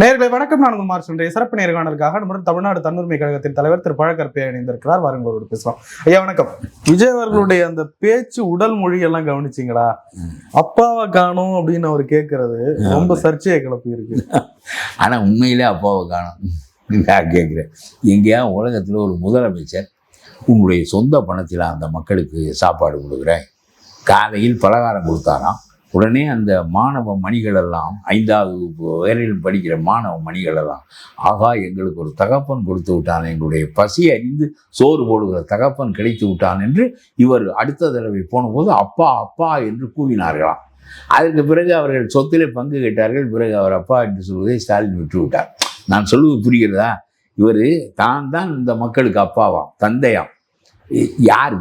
நேயர்களே வணக்கம். நான் உங்கள் மார்ச் இன்றைய சிறப்பு நேர்காணலுக்காக நம்முடன் தமிழ்நாடு தன்னுரிமை கழகத்தின் தலைவர் திரு பழக்கற்பையா இணைந்திருக்கிறார். வாருங்களோடு பேசலாம். ஐயா வணக்கம். விஜய் அவர்களுடைய அந்த பேச்சு உடல் மொழி எல்லாம் கவனிச்சிங்களா? அப்பாவை காணும் அப்படின்னு அவர் கேட்கறது ரொம்ப சர்ச்சையை கிளப்பி இருக்கு. ஆனா உண்மையிலே அப்பாவை காணும் நான் கேட்குறேன். எங்கேயா உலகத்தில் ஒரு முதலமைச்சர் உங்களுடைய சொந்த பணத்தில் அந்த மக்களுக்கு சாப்பாடு கொடுக்குறேன், காலையில் பலகாரம் கொடுத்தாராம், உடனே அந்த மாணவ மணிகளெல்லாம் 5வது வரையில் படிக்கிற மாணவ மணிகளெல்லாம் ஆகா எங்களுக்கு ஒரு தகப்பன் கொடுத்து விட்டான், எங்களுடைய பசி அறிந்து சோறு போடுகிற தகப்பன் கிடைத்து விட்டான் என்று இவர் அடுத்த தடவை போனபோது அப்பா அப்பா என்று கூவினார்களாம். அதற்கு பிறகு அவர்கள் சொத்திலே பங்கு கேட்டார்கள். பிறகு அவர் அப்பா என்று சொல்வதை ஸ்டாலின் விட்டு விட்டார். நான் சொல்லுவது புரிகிறதா? இவர் தான் இந்த மக்களுக்கு அப்பாவாம், தந்தையாம். யார்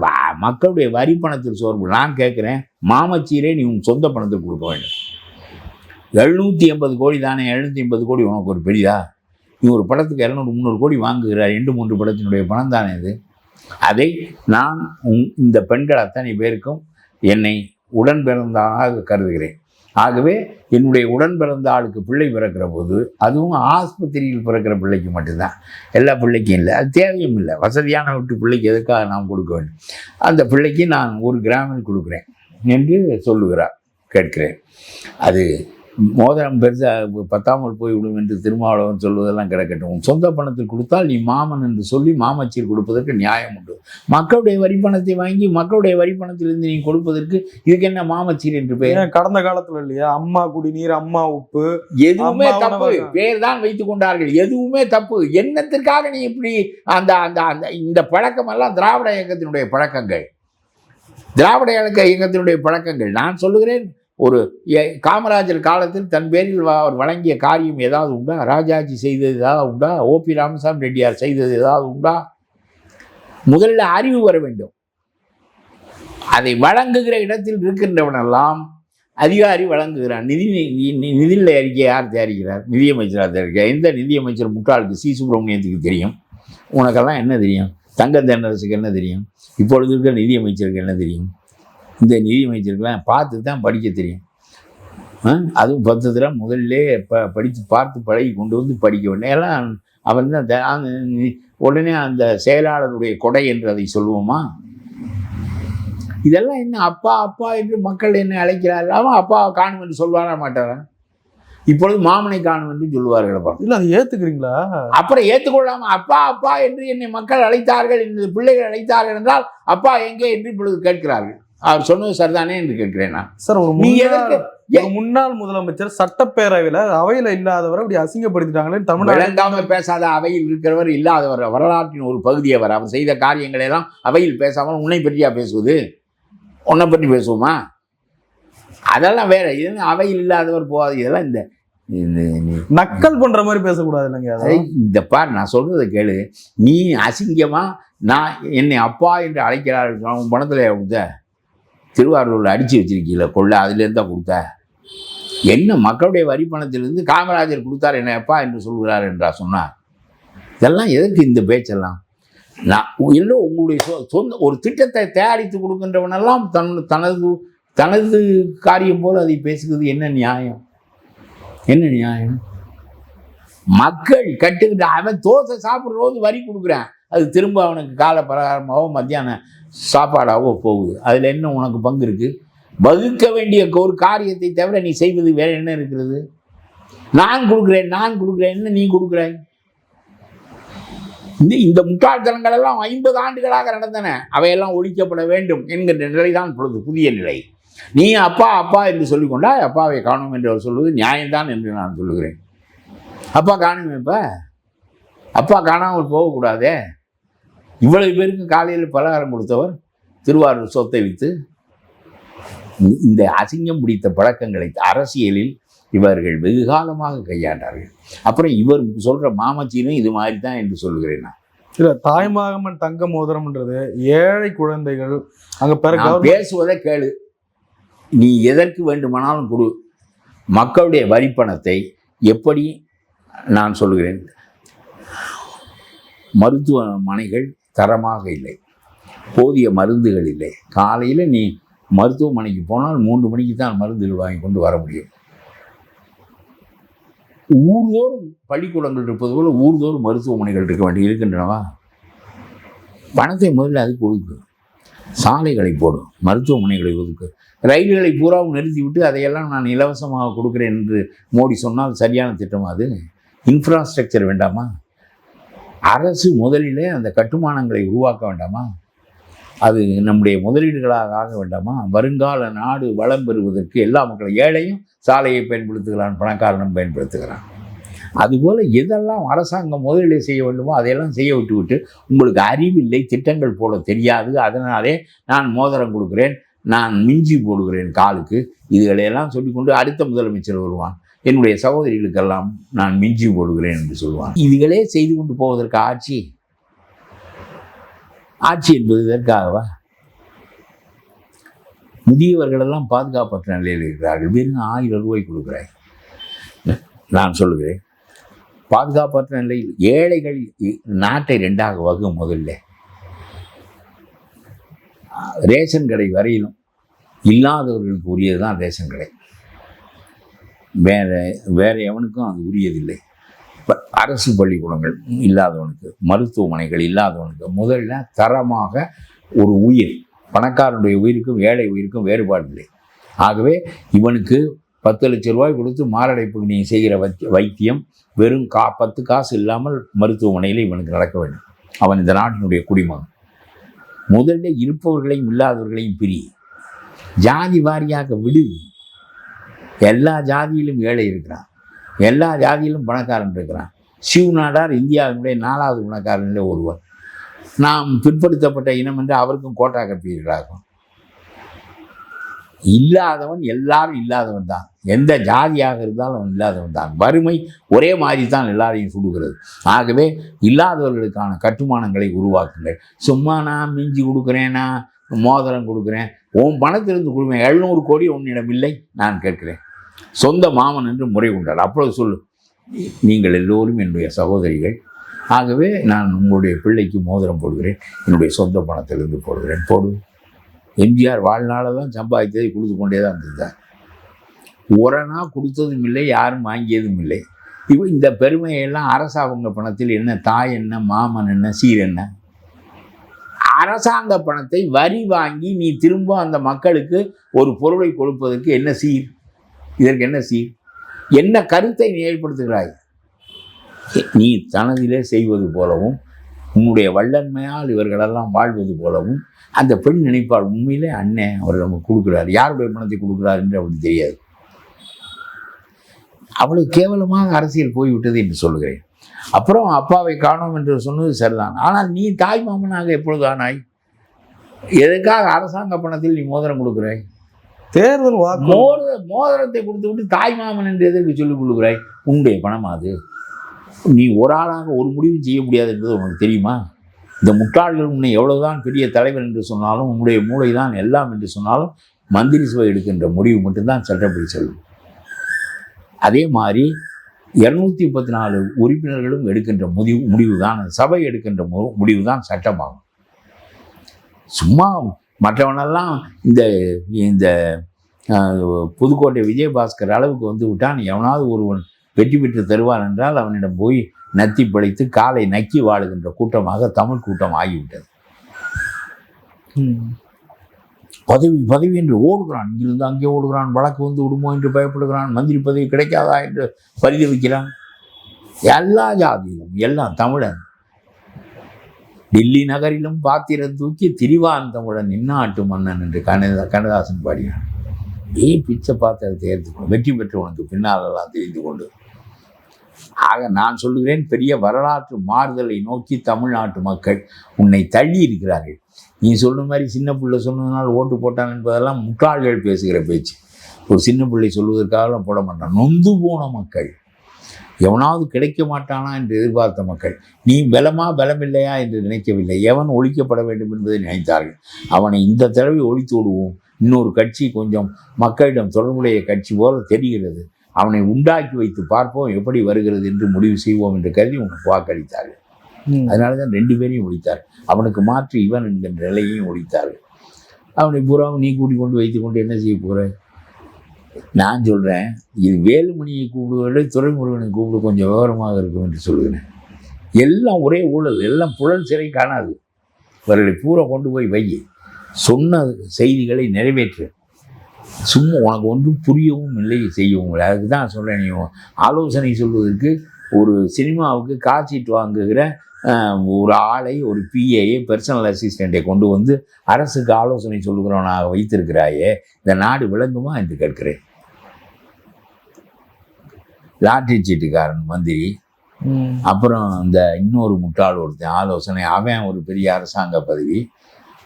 மக்களுடைய வரி பணத்தில் சோறு? நான் கேட்குறேன், மாமச்சீரே நீ உன் சொந்த பணத்தில் கொடுக்க வேண்டும். 780 கோடி தானே, 780 கோடி உனக்கு ஒரு பெரிதா? நீ ஒரு படத்துக்கு 200-300 கோடி வாங்குகிறார், 2-3 படத்தினுடைய பணம் தானே இது. அதை நான் இந்த பெண்கள் அத்தனை பேருக்கும் என்னை உடன் பிறந்ததாக கருதுகிறேன். ஆகவே என்னுடைய உடன் பிறந்த ஆளுக்கு பிள்ளை பிறக்கிற போது, அதுவும் ஆஸ்பத்திரியில் பிறக்கிற பிள்ளைக்கு மட்டும்தான், எல்லா பிள்ளைக்கும் இல்லை, அது தேவையும் இல்லை. வசதியான வீட்டு பிள்ளைக்கு எதுக்காக நாம் கொடுக்க வேண்டும்? அந்த பிள்ளைக்கு நான் 1 கிராமில் கொடுக்குறேன் என்று சொல்லுகிறார், கேட்கிறேன். அது மோதிரம் பெருசாக பத்தாமல் போய்விடும் என்று திருமாவளவன் சொல்வதெல்லாம் கிடக்கட்டும். சொந்த பணத்தில் கொடுத்தால் நீ மாமன் என்று சொல்லி மாமச்சீர் கொடுப்பதற்கு நியாயம் உண்டு. மக்களுடைய வரி பணத்தை வாங்கி மக்களுடைய வரி பணத்திலிருந்து நீ கொடுப்பதற்கு இதுக்கு என்ன மாமச்சீர் என்று பெயர்? கடந்த காலத்துல இல்லையா அம்மா குடிநீர், அம்மா உப்பு, எதுவுமே தப்பு. பேர் தான் வைத்துக் கொண்டார்கள், எதுவுமே தப்பு. என்னத்திற்காக நீ இப்படி அந்த அந்த அந்த இந்த பழக்கம் எல்லாம் திராவிட இயக்கத்தினுடைய பழக்கங்கள், திராவிட இயக்கத்தினுடைய பழக்கங்கள். நான் சொல்லுகிறேன், ஒரு காமராஜர் காலத்தில் தன் பேரில் அவர் வழங்கிய காரியம் ஏதாவது உண்டா? ராஜாஜி செய்தது ஏதாவது உண்டா? ஓபி ராமசாமி ரெட்டியார் செய்தது ஏதாவது உண்டா? முதல்ல அறிவு வர வேண்டும். அதை வழங்குகிற இடத்தில் இருக்கின்றவனெல்லாம் அதிகாரி வழங்குகிறான். நிதிநிலை அறிக்கை யார் தயாரிக்கிறார்? நிதியமைச்சராக தயாரிக்கிறார். எந்த நிதியமைச்சர் முட்டாளுக்கு? சி சுப்பிரமணியத்துக்கு தெரியும். உனக்கெல்லாம் என்ன தெரியும்? தங்க தென்னரசுக்கு என்ன தெரியும்? இப்பொழுது இருக்கிற நிதியமைச்சருக்கு என்ன தெரியும்? இந்த நிதியமைச்சருக்கெல்லாம் பார்த்து தான் படிக்க தெரியும். அதுவும் 10 தடவை முதல்ல படித்து பார்த்து பழகி கொண்டு வந்து படிக்க வேண்டும். எல்லாம் அவன் தான் உடனே அந்த செயலாளருடைய கொடை என்று அதை சொல்லுவோமா? இதெல்லாம் என்ன அப்பா அப்பா என்று மக்கள் என்ன அழைக்கிறார்கள்? அவன் அப்பா காணும் என்று சொல்வாரா மாட்டாரா? இப்பொழுது மாமனை காணும் என்று சொல்லுவார்கள். இல்லை, அதை ஏற்றுக்கிறீங்களா? அப்புறம் ஏற்றுக்கொள்ளாமல் அப்பா அப்பா என்று என்னை மக்கள் அழைத்தார்கள், என்று பிள்ளைகள் அழைத்தார்கள் என்றால் அப்பா எங்கே என்று இப்பொழுது கேட்கிறார்கள். அவர் சொன்னது சரிதானே என்று கேட்கிறேன் நான். சார், ஒரு முன்னாள் முதலமைச்சர் சட்டப்பேரவையில் அவையில் இல்லாதவரை அப்படி அசிங்கப்படுத்திட்டாங்களே. தமிழ்நாடு பேசாத அவையில் இருக்கிறவர் இல்லாதவர், வரலாற்றின் ஒரு பகுதி அவர். அவர் செய்த காரியங்களை எல்லாம் அவையில் பேசாமல் உன்னை பற்றியா பேசுவது? உன்னை பற்றி பேசுவோமா? அதெல்லாம் வேற. இது அவையில் இல்லாதவர் போகாது. இதெல்லாம் இந்த நக்கல் பண்ற மாதிரி பேசக்கூடாது இல்லைங்க. இந்த பார், நான் சொல்றதை கேளு. நீ அசிங்கமா நான் என்னை அப்பா என்று அழைக்கிறார்கள். உன் பணத்தில் கொடுத்த திருவாரூரில் அடித்து வச்சிருக்கீங்கள கொள்ள, அதுலேருந்து தான் கொடுத்த. என்ன மக்களுடைய வரி பணத்திலிருந்து காமராஜர் கொடுத்தார், என்னை அப்பா என்று சொல்கிறார் என்றா சொன்னார்? இதெல்லாம் எதற்கு இந்த பேச்செல்லாம்? நான் எல்லோ உங்களுடைய சொந்த ஒரு திட்டத்தை தயாரித்து கொடுக்கின்றவனெல்லாம் தனது தனது காரியம் போல் அதை பேசுகிறது என்ன நியாயம்? என்ன நியாயம்? மக்கள் கட்டுக்கிட்ட அவன் தோசை சாப்பிட்ற போது வரி கொடுக்குறான், அது திரும்ப அவனுக்கு காலை பலகாரமாகவோ மத்தியானம் சாப்பாடாகவோ போகுது. அதில் என்ன உனக்கு பங்கு இருக்குது? வகுக்க வேண்டிய ஒரு காரியத்தை தவிர நீ செய்வது வேற என்ன இருக்கிறது? நான் கொடுக்குறேன் என்ன நீ கொடுக்குறாய்? இந்த முட்டாள்தனங்கள் எல்லாம் 50 ஆண்டுகளாக நடந்தன. அவையெல்லாம் ஒழிக்கப்பட வேண்டும் என்கின்ற நிலைதான் இப்பொழுது புதிய நிலை. நீ அப்பா அப்பா என்று சொல்லிக்கொண்டா அப்பாவை காணும் என்று அவர் சொல்வது நியாயம்தான் என்று நான் சொல்லுகிறேன். அப்பா காணும், இப்ப அப்பா காணாமல் போகக்கூடாதே. இவ்வளவு பேருக்கு காலையில் பலகாரம் கொடுத்தவர் திருவாரூர் சொத்தை விற்று. இந்த அசிங்கம் பிடித்த பழக்கங்களை அரசியலில் இவர்கள் வெகு காலமாக கையாண்டார்கள். அப்புறம் இவர் சொல்ற மாமச்சீனும் இது மாதிரி தான் என்று சொல்லுகிறேன் நான். இல்லை, தாய்மாமன் தங்க மோதிரம்ன்றது ஏழை குழந்தைகள் அங்கே பேசுவதை கேளு. நீ எதற்கு வேண்டுமானாலும் கொடு. மக்களுடைய வரிப்பணத்தை எப்படி நான் சொல்லுகிறேன், மருத்துவமனைகள் தரமாக இல்லை, போதிய மருந்துகள் இல்லை. காலையில் நீ மருத்துவமனைக்கு போனால் 3 மணிக்கு தான் மருந்துகள் வாங்கி கொண்டு வர முடியும். ஊர்தோறும் பள்ளிக்கூடங்கள் இருப்பது போல ஊர்தோறும் மருத்துவமனைகள் இருக்கின்றனவா? பணத்தை முதல்ல அதுக்கு ஒதுக்கு. சாலைகளை போடும், மருத்துவமனைகளை ஒதுக்கு. ரயில்களை பூராவும் நிறுத்திவிட்டு அதையெல்லாம் நான் இலவசமாக கொடுக்குறேன் என்று மோடி சொன்னால் சரியான திட்டமா? அது இன்ஃப்ராஸ்ட்ரக்சர் வேண்டாமா? அரசு முதலிலே அந்த கட்டுமானங்களை உருவாக்க வேண்டாமா? அது நம்முடைய முதலீடுகளாக ஆக வேண்டாமா? வருங்கால நாடு வளம் பெறுவதற்கு எல்லா மக்களும், ஏழையும் சாலையை பயன்படுத்துகிறான், பணக்காரனும் பயன்படுத்துகிறான். அதுபோல் எதெல்லாம் அரசாங்கம் முதலீடு செய்ய வேண்டுமோ அதையெல்லாம் செய்ய விட்டு உங்களுக்கு அறிவில்லை, திட்டங்கள் போட தெரியாது, அதனாலே நான் மோதிரம் கொடுக்குறேன், நான் மிஞ்சி போடுகிறேன் காலுக்கு, இதுகளையெல்லாம் சொல்லிக்கொண்டு அடுத்த முதலமைச்சர் வருவான், என்னுடைய சகோதரிகளுக்கெல்லாம் நான் மிஞ்சி போடுகிறேன் என்று சொல்லுவான். இதுகளே செய்து கொண்டு போவதற்கு ஆட்சி என்பது இதற்காகவா? முதியவர்களெல்லாம் பாதுகாப்பற்ற நிலையில் இருக்கிறார்கள், வெறும் 1000 ரூபாய் கொடுக்குறாய். நான் சொல்லுகிறேன், பாதுகாப்பற்ற நிலையில் ஏழைகள் நாட்டை 2ஆக வகும். முதல்ல ரேஷன் கடை வரையிலும் இல்லாதவர்களுக்கு உரியது தான் ரேஷன் கடை, வேற எவனுக்கும் அது உரியதில்லை. அரசு பள்ளிக்கூடங்கள் இல்லாதவனுக்கு, மருத்துவமனைகள் இல்லாதவனுக்கு முதல்ல தரமாக ஒரு உயிர், பணக்காரனுடைய உயிருக்கும் ஏழை உயிருக்கும் வேறுபாடு இல்லை. ஆகவே இவனுக்கு 10 லட்சம் ரூபாய் கொடுத்து மாரடைப்புக்கு நீ செய்கிற வைத்தியம் வெறும் 10 காசு இல்லாமல் மருத்துவமனையில் இவனுக்கு நடக்க வேண்டும். அவன் இந்த நாட்டினுடைய குடிமகன். முதல்ல இருப்பவர்களையும் இல்லாதவர்களையும் பிரி, ஜாதி வாரியாக விடு. எல்லா ஜாதியிலும் ஏழை இருக்கிறான், எல்லா ஜாதியிலும் பணக்காரன் இருக்கிறான். சிவநாடார் இந்தியாவினுடைய 4வது பணக்காரனிலே ஒருவர். நாம் பிற்படுத்தப்பட்ட இனம் என்று அவருக்கும் கோட்டா கட்டியிருக்கிறார்கள். இல்லாதவன் எல்லாரும் இல்லாதவன் தான், எந்த ஜாதியாக இருந்தாலும் அவன் இல்லாதவன் தான். வறுமை ஒரே மாதிரி தான் எல்லாரையும் சுடுகிறது. ஆகவே இல்லாதவர்களுக்கான கட்டுமானங்களை உருவாக்குங்கள். சும்மா நான் மிஞ்சி கொடுக்குறேன், நான் மோதிரம் கொடுக்குறேன், உன் பணத்திலிருந்து கொடுக்குறேன், 700 கோடி உன்னிடம் இல்லை நான் கேட்கிறேன், சொந்த மாமன் என்று முறை கொண்டார். அப்பொழுது சொல்லு, நீங்கள் எல்லோரும் என்னுடைய சகோதரிகள், ஆகவே நான் உங்களுடைய பிள்ளைக்கு மோதிரம் போடுகிறேன், என்னுடைய சொந்த பணத்திலிருந்து போடுகிறேன், போடு. எம்ஜிஆர் வாழ்நாள தான் சம்பாதித்ததை கொடுத்து கொண்டே தான் இருந்தார். உரனா கொடுத்ததும் இல்லை, யாரும் வாங்கியதும் இல்லை. இப்போ இந்த பெருமையெல்லாம் அரசாங்க பணத்தில் என்ன தாய் என்ன, மாமன் என்ன, சீர் என்ன? அரசாங்க பணத்தை வரி வாங்கி நீ திரும்ப அந்த மக்களுக்கு ஒரு பொருளை கொடுப்பதற்கு என்ன சீர்? இதற்கு என்ன சீர்? என்ன கருத்தை நீ ஏற்படுத்துகிறாய்? நீ தனதிலே செய்வது போலவும் உன்னுடைய வல்லன்மையால் இவர்களெல்லாம் வாழ்வது போலவும் அந்த பெண் நினைப்பாள், உண்மையிலே அண்ணன் அவர் நமக்கு கொடுக்குறார், யாருடைய பணத்தை கொடுக்குறார் என்று அவளுக்கு தெரியாது. அவளுக்கு கேவலமாக அரசியல் போய்விட்டது என்று சொல்லுகிறேன். அப்புறம் அப்பாவை காணோம் என்று சொன்னது சரிதான். ஆனால் நீ தாய் மாமனாக எப்பொழுது ஆனாய்? எதுக்காக அரசாங்க பணத்தில் நீ மோதிரம் கொடுக்குறாய்? தேர்தல் மோதிரத்தை கொடுத்து விட்டு தாய் மாமன் என்று எதற்கு சொல்லிக் கொடுக்குறாய்? உன்னுடைய பணம் அது. நீ ஒரு ஆளாக ஒரு முடிவு செய்ய முடியாது என்பது உனக்கு தெரியுமா? இந்த முட்டாள்கள் உன்னை எவ்வளவுதான் பெரிய தலைவர் என்று சொன்னாலும், உன்னுடைய மூளை தான் எல்லாம் என்று சொன்னாலும், மந்திரி சபை எடுக்கின்ற முடிவு மட்டும்தான் சட்டப்படி செல்லும். அதே மாதிரி 234 உறுப்பினர்களும் எடுக்கின்ற முடிவு தான், சபை எடுக்கின்ற முடிவு தான் சட்டமாகும். சும்மா மற்றவனெல்லாம் இந்த புதுக்கோட்டை விஜயபாஸ்கர் அளவுக்கு வந்து விட்டான், எவனாவது ஒருவன் வெற்றி பெற்று தருவான் என்றால் அவனிடம் போய் நத்தி படைத்து காலை நக்கி வாழுகின்ற கூட்டமாக தமிழ் கூட்டம் ஆகிவிட்டது. பதவி என்று ஓடுகிறான், இங்கிருந்து அங்கே ஓடுகிறான், வழக்கு வந்து விடுமோ என்று பயப்படுகிறான், மந்திரி பதவி கிடைக்காதா என்று பரிதவிக்கிறான். எல்லா ஜாதியிலும் எல்லாம் தமிழன். டில்லி நகரிலும் பாத்திரம் தூக்கி திரிவான் தமிழன் இன்னாட்டு மன்னன் என்று கண்ணதாசன் பாடினான். பிச்சை பாத்திரத்தை ஏற்றுக்கொண்டு வெற்றி பெற்றவனுக்கு பின்னாலெல்லாம் தெரிந்து கொண்டு. ஆக நான் சொல்லுகிறேன், பெரிய வரலாற்று மாறுதலை நோக்கி தமிழ்நாட்டு மக்கள் உன்னை தள்ளி இருக்கிறார்கள். நீ சொல்ற மாதிரி சின்ன பிள்ளை சொன்னதுனால ஓட்டு போட்டான் என்பதெல்லாம் முட்டாள்கள் பேசுகிற பேச்சு. ஒரு சின்ன பிள்ளை சொல்வதற்காக போட மாட்டான். நொந்து போன மக்கள், எவனாவது கிடைக்க மாட்டானா என்று எதிர்பார்த்த மக்கள், நீ பலம் இல்லையா என்று நினைக்கவில்லை, எவன் ஒழிக்கப்பட வேண்டும் என்பதை நினைத்தார்கள். அவனை இந்த தடவை ஒழித்து விடுவோம், இன்னொரு கட்சி கொஞ்சம் மக்களிடம் தொடர்புடைய கட்சி போல தெரிகிறது, அவனை உண்டாக்கி வைத்து பார்ப்போம் எப்படி வருகிறது என்று முடிவு செய்வோம் என்று கருதி உனக்கு வாக்களித்தார்கள். அதனால தான் 2 பேரையும் ஒழித்தார். அவனுக்கு மாற்றி இவன் என்கின்ற நிலையையும் ஒழித்தார்கள். அவனை பூரா நீ கூட்டிக் கொண்டு வைத்து கொண்டு என்ன செய்ய போகிற? நான் சொல்கிறேன், இது வேலுமணியை கூப்பிடுவதை துரைமுருகனை கூப்பிடு கொஞ்சம் விவரமாக இருக்கும் என்று சொல்லுகிறேன். எல்லாம் ஒரே ஊழல், எல்லாம் புழல் சிறை காணாது. இவர்களை பூரா கொண்டு போய் வை, சொன்ன செய்திகளை நிறைவேற்று. சும்மா உனக்கு ஒன்றும் புரியவும் இல்லை, செய்யவும் இல்லை. அதுக்கு தான் சொல்கிறேன், நீ ஆலோசனை சொல்வதற்கு ஒரு சினிமாவுக்கு காட்சிட்டு வாங்குகிற ஒரு ஆளை, ஒரு பிஏயை, பர்சனல் அசிஸ்டண்ட்டை கொண்டு வந்து அரசுக்கு ஆலோசனை சொல்லுகிறவனாக வைத்திருக்கிறாயே, இந்த நாடு விளங்குமா என்று கேட்கிறேன். லாட்டரி சீட்டுக்காரன் மந்திரி, அப்புறம் இந்த இன்னொரு முட்டாள் ஒருத்தன் ஆலோசனை, அவன் ஒரு பெரிய அரசாங்க பதவி,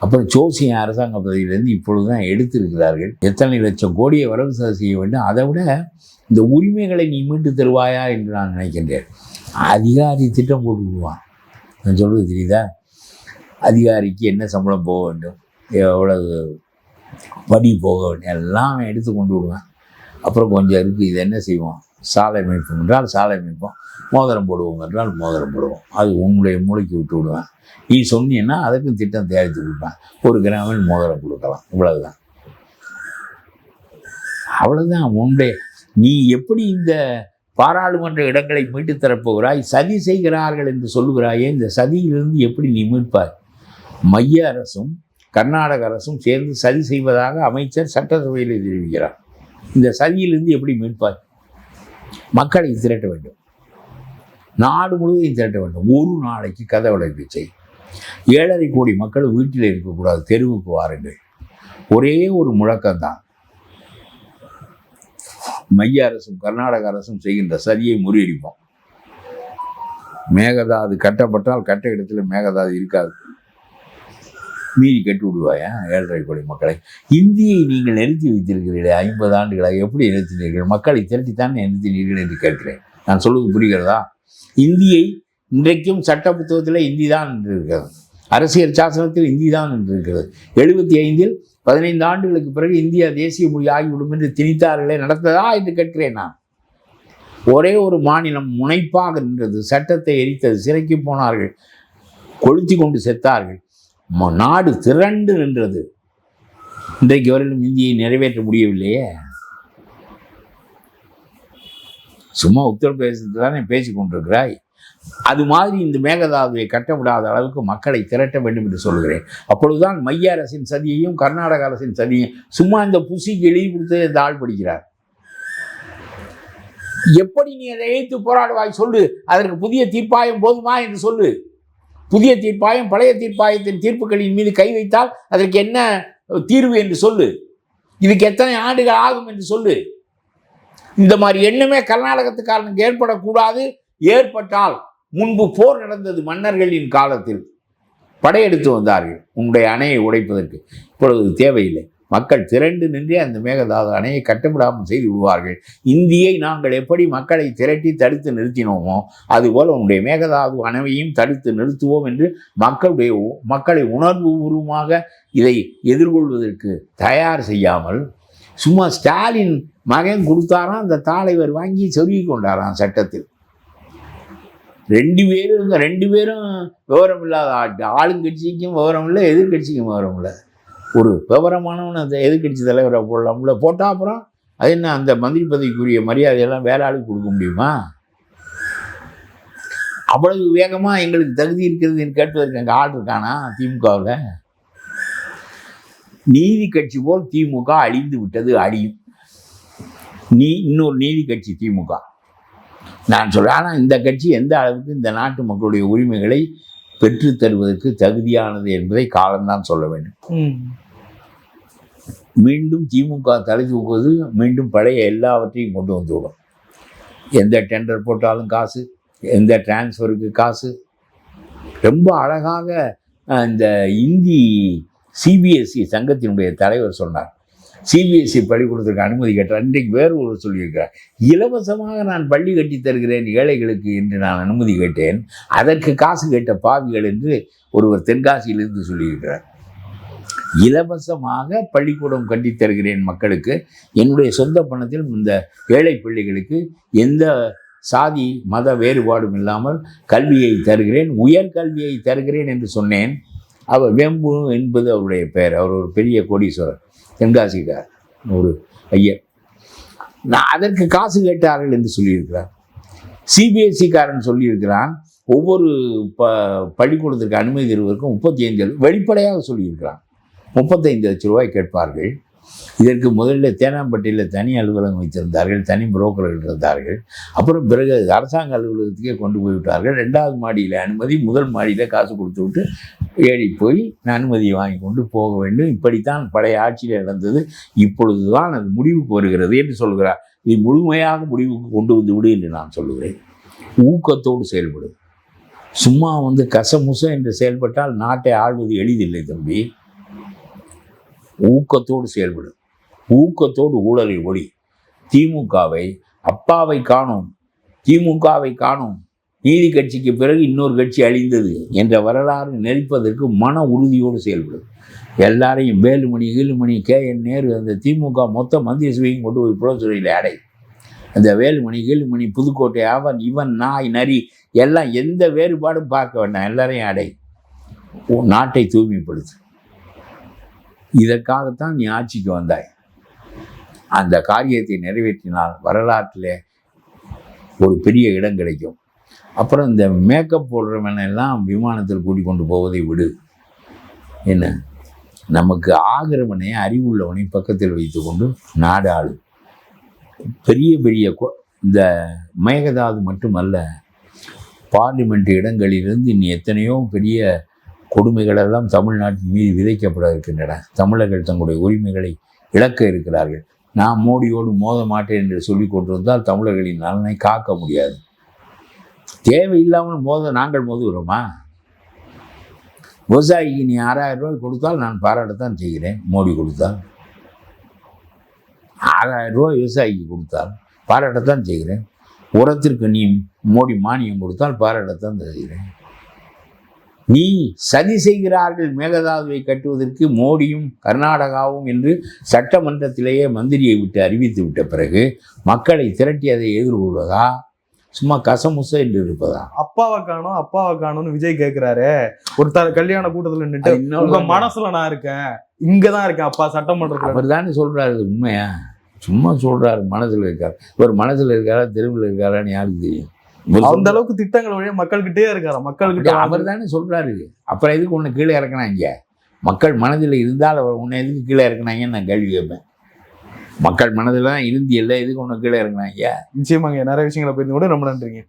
அப்புறம் ஜோசியன் அரசாங்க பதவியிலேருந்து இப்பொழுது தான் எடுத்திருக்கிறார்கள். எத்தனை லட்சம் கோடியை வரவு செலவு செய்ய வேண்டும். அதை விட இந்த உரிமைகளை நீ மீண்டு தருவாயா என்று நான் நினைக்கின்றேன். அதிகாரி திட்டம் போட்டு விடுவான். நான் சொல்கிறது தெரியுதா? அதிகாரிக்கு என்ன சம்பளம் போக வேண்டும், எவ்வளவு படி போக வேண்டும், எல்லாம் அவன் எடுத்து கொண்டு விடுவான். அப்புறம் கொஞ்சம் இருக்குது, இது என்ன செய்வோம், சாலை அமைப்போம் என்றால் சாலை அமைப்போம், மோதிரம் போடுவோம் என்றால் மோதிரம் போடுவோம். அது உன்னுடைய மூளைக்கு விட்டு விடுவேன். நீ சொன்னீன்னா அதுக்கும் திட்டம் தயாரித்து கொடுப்பேன். 1 கிராமில் மோதிரம் கொடுக்கலாம், இவ்வளவுதான். அவ்வளோதான் உன்னுடைய. நீ எப்படி இந்த பாராளுமன்ற இடங்களை மீட்டு தரப்போகிறாய்? சதி செய்கிறார்கள் என்று சொல்லுகிறாயே, இந்த சதியிலிருந்து எப்படி நீ மீட்பாய்? மைய அரசும் கர்நாடக அரசும் சேர்ந்து சதி செய்வதாக அமைச்சர் சட்டசபையில் தெரிவிக்கிறார். இந்த சதியிலிருந்து எப்படி மீட்பாய்? மக்களை திரட்ட வேண்டும், நாடு முழுவதும் திரட்ட வேண்டும். ஒரு நாளைக்கு கதவடைப்பு செய். 7.5 கோடி மக்கள் வீட்டில் இருக்கக்கூடாது, தெருவுக்கு வாருங்கள். ஒரே ஒரு முழக்கம்தான். மைய அரசும் கர்நாடக அரசும் செய்கின்ற சதியை முறியடிப்போம். மேகதாது கட்டப்பட்டால் கட்ட இடத்துல மேகதாது இருக்காது, மீறி கட்டி விடுவாயா 7.5 கோடி மக்களை? இந்தியை நீங்கள் நிறுத்தி வைத்திருக்கிறீர்கள் 50 ஆண்டுகளாக. எப்படி நிறுத்தினீர்கள்? மக்களை திரட்டித்தான் நிறுத்தினீர்கள் என்று கேட்கிறேன். நான் சொல்வது புரிகிறதா? இந்தியை இன்றைக்கும் சட்ட புத்தகத்தில் இந்தி தான் என்று இருக்கிறது, அரசியல் சாசனத்தில் இந்தி தான் என்று இருக்கிறது. 75இல் 15 ஆண்டுகளுக்கு பிறகு இந்தியா தேசிய மொழி ஆகிவிடும் என்று திணித்தார்களே, நடந்ததா என்று கேட்கிறேன் நான். ஒரே ஒரு மாநிலம் முனைப்பாக நின்றது, சட்டத்தை எரித்தது, சிறைக்கு போனார்கள், கொளுத்தி கொண்டு செத்தார்கள், நாடு திரண்டு நின்றது. இன்றைக்கு வரையிலும் இந்தியை நிறைவேற்ற முடியவில்லையே. சும்மா உத்தரப்பிரதேசத்தில் தானே பேசி கொண்டிருக்கிறாய். அது மாதிரி இந்த மேகதாதுவை கட்டவிடாத அளவுக்கு மக்களை திரட்ட வேண்டும் என்று சொல்கிறேன். அப்பொழுதுதான் மைய அரசின் சதியையும் கர்நாடக அரசின் சதியையும், சும்மா இந்த புசிக்கு எழுதி கொடுத்து இந்த ஆள் படிக்கிறார். எப்படி நீ அதை எதிர்த்து போராடுவாய் சொல்லு. அதற்கு புதிய தீர்ப்பாயம் போதுமா என்று சொல்லு. புதிய தீர்ப்பாயம் பழைய தீர்ப்பாயத்தின் தீர்ப்புகளின் மீது கை வைத்தால் அதற்கு என்ன தீர்வு என்று சொல்லு. இதுக்கு எத்தனை ஆண்டுகள் ஆகும் என்று சொல்லு. இந்த மாதிரி எண்ணமே கர்நாடகத்துக்காரனுக்கு ஏற்படக்கூடாது. ஏற்பட்டால், முன்பு போர் நடந்தது மன்னர்களின் காலத்தில், படையெடுத்து வந்தார்கள் உன்னுடைய அணையை உடைப்பதற்கு. இப்பொழுது தேவையில்லை. மக்கள் திரண்டு நின்றே அந்த மேகதாது அணையை கட்டப்படாமல் செய்து விடுவார்கள். இந்தியை நாங்கள் எப்படி மக்களை திரட்டி தடுத்து நிறுத்தினோமோ அதுபோல் உன்னுடைய மேகதாது அணையையும் தடுத்து நிறுத்துவோம் என்று மக்களை உணர்வு பூர்வமாக இதை எதிர்கொள்வதற்கு தயார் செய்யாமல், சும்மா ஸ்டாலின் மகன் கொடுத்தாராம், அந்த தலைவர் வாங்கி சொருகி கொண்டாராம் சட்டத்தில். 2 பேரும் விவரம் இல்லாத ஆளுங்கட்சிக்கும் விவரம் இல்லை, எதிர்கட்சிக்கும் விவரம் இல்லை. ஒரு விவரமானவன் அந்த எதிர்கட்சி தலைவரை போடலாம்ல, போட்டால் அப்புறம் அது என்ன, அந்த மந்திரி பதவிக்குரிய மரியாதையெல்லாம் வேற ஆளுக்கு கொடுக்க முடியுமா? அவ்வளவு வேகமாக எங்களுக்கு தகுதி இருக்கிறது என்று கேட்பதற்கு அங்கே ஆள் இருக்கானா திமுகவில்? நீதி கட்சி போல் திமுக அழிந்து விட்டது, அழியும். இன்னொரு நீதி கட்சி திமுக நான் சொல்கிறேன். ஆனால் இந்த கட்சி எந்த அளவுக்கு இந்த நாட்டு மக்களுடைய உரிமைகளை பெற்று தருவதற்கு தகுதியானது என்பதை காலம்தான் சொல்ல வேண்டும். மீண்டும் திமுக தலை தூக்குவது மீண்டும் பழைய எல்லாவற்றையும் கொண்டு வந்துவிடும். எந்த டெண்டர் போட்டாலும் காசு, எந்த டிரான்ஸ்ஃபருக்கு காசு. ரொம்ப அழகாக இந்த இந்தி சிபிஎஸ்சி சங்கத்தினுடைய தலைவர் சொன்னார். சிபிஎஸ்சி பள்ளிக்கூடத்திற்கு அனுமதி கேட்டார். இன்றைக்கு வேறு ஒரு சொல்லியிருக்கிறார், இலவசமாக நான் பள்ளி கட்டி தருகிறேன் ஏழைகளுக்கு என்று நான் அனுமதி கேட்டேன், அதற்கு காசு கேட்ட பாவிகள் என்று ஒருவர் தென்காசியிலிருந்து சொல்லியிருக்கிறார். இலவசமாக பள்ளிக்கூடம் கட்டி தருகிறேன் மக்களுக்கு, என்னுடைய சொந்த பணத்தில் இந்த ஏழை பிள்ளைகளுக்கு எந்த சாதி மத வேறுபாடும் இல்லாமல் கல்வியை தருகிறேன், உயர்கல்வியை தருகிறேன் என்று சொன்னேன். அவர் வெம்பு என்பது அவருடைய பெயர். அவர் ஒரு பெரிய கோடீஸ்வரர், தென்காசிக்கார் ஒரு ஐயர். நான் அதற்கு காசு கேட்டார்கள் என்று சொல்லியிருக்கிறார். சிபிஎஸ்சி காரன் சொல்லியிருக்கிறான் ஒவ்வொரு பள்ளிக்கூடத்திற்கு அனுமதி தருவதற்கும் 35 வெளிப்படையாக சொல்லியிருக்கிறான். 35 லட்சம் ரூபாய் கேட்பார்கள். இதற்கு முதல்ல தேனாம்பட்டியில் தனி அலுவலகம் வைத்திருந்தார்கள், தனி புரோக்கர்கள் இருந்தார்கள். அப்புறம் பிறகு அரசாங்க அலுவலகத்துக்கே கொண்டு போய்விட்டார்கள். 2வது மாடியில் அனுமதி, முதல் மாடியில் காசு கொடுத்து விட்டு ஏறி போய் அனுமதியை வாங்கி கொண்டு போக வேண்டும். இப்படித்தான் பழைய ஆட்சியில் நடந்தது. இப்பொழுது தான் அது முடிவுக்கு வருகிறது என்று சொல்கிறார். இதை முழுமையாக முடிவுக்கு கொண்டு வந்து விடு என்று நான் சொல்லுகிறேன். ஊக்கத்தோடு செயல்படும். சும்மா கசமுச என்று செயல்பட்டால் நாட்டை ஆள்வது எளிதில்லை தம்பி. ஊக்கத்தோடு செயல்படும். ஊக்கத்தோடு ஊழலை ஒளி. திமுகவை அப்பாவை காணோம், திமுகவை காணோம், நீதி கட்சிக்கு பிறகு இன்னொரு கட்சி அழிந்தது என்ற வரலாறு நெறிப்பதற்கு மன உறுதியோடு செயல்படும். எல்லாரையும் வேலுமணி கீழுமணி KN நேரு அந்த திமுக மொத்த மந்திரி சபையும் கொண்டு போய் புலத்துறையில் அடை. அந்த வேலுமணி கீழுமணி புதுக்கோட்டை அவன் இவன் நாய் நரி எல்லாம் எந்த வேறுபாடும் பார்க்க வேண்டாம், எல்லாரையும் அடை. நாட்டை தூய்மைப்படுத்து. இதற்காகத்தான் நீ ஆட்சிக்கு வந்தாய். அந்த காரியத்தை நிறைவேற்றினால் வரலாற்றில் ஒரு பெரிய இடம் கிடைக்கும். அப்புறம் இந்த மேக்கப் போடுறவனெல்லாம் விமானத்தில் கூட்டிக் கொண்டு போவதை விடு. என்ன, நமக்கு ஆகிறவனை அறிவுள்ளவனை பக்கத்தில் வைத்து கொண்டு நாடு ஆளு. பெரிய பெரிய இந்த மேகதாது மட்டுமல்ல, பார்லிமெண்ட் இடங்களிலிருந்து இனி எத்தனையோ பெரிய கொடுமைகளெல்லாம் தமிழ்நாட்டின் மீது விதைக்கப்பட இருக்கின்றன. தமிழர்கள் தங்களுடைய உரிமைகளை இழக்க இருக்கிறார்கள். நான் மோடியோடு மோத மாட்டேன் என்று சொல்லி கொண்டிருந்தால் தமிழர்களின் நலனை காக்க முடியாது. தேவையில்லாமல் நாங்கள் மோதுகிறோமா? விவசாயிக்கு நீ 6000 ரூபாய் கொடுத்தால் நான் பாராட்டத்தான் செய்கிறேன். மோடி கொடுத்தால் 6000 ரூபாய் விவசாயிக்கு கொடுத்தால் பாராட்டத்தான் செய்கிறேன். உரத்திற்கு நீ மோடி மானியம் கொடுத்தால் பாராட்டத்தான் செய்கிறேன். நீ சதி செய்கிறார்கள் மேகதாதுவை கட்டுவதற்கு மோடியும் கர்நாடகாவும் என்று சட்டமன்றத்திலேயே மந்திரியை விட்டு அறிவித்து விட்ட பிறகு மக்களை திரட்டி அதை எதிர்கொள்வதா, சும்மா கசமுச என்று இருப்பதா? அப்பாவை காணும்னு விஜய் கேட்கிறாரு. ஒரு கல்யாண கூட்டத்தில் நின்று உங்க மனசுல நான் இருக்கேன், இங்கதான் இருக்கேன் அப்பா சட்டமன்றத்தில். அவர் தானே சொல்றாரு. உண்மையா? சும்மா சொல்றாரு. மனசுல இருக்காரு. இவர் மனசுல இருக்காரா தெருவில் இருக்காரான்னு யாருக்கு தெரியும்? அந்த அளவுக்கு திட்டங்கள் வழியா மக்கள்கிட்டே இருக்காரா? மக்கள்கிட்ட அவர் தானே சொல்றாரு. அப்புறம் எதுக்கு உன்னை கீழே இறக்கினாங்க? மக்கள் மனதில் இருந்தால் அவர் உன்னை எதுக்கு கீழே இறக்குனாங்கன்னு நான் கேள்வி கேட்பேன். மக்கள் மனதில் தான் இருந்து எல்லாம் எதுக்கு உன்னை கீழே இறக்குனாங்க? நிச்சயமாங்க, நிறைய விஷயங்களை போயிருந்து கூட ரொம்ப நன்றிங்க.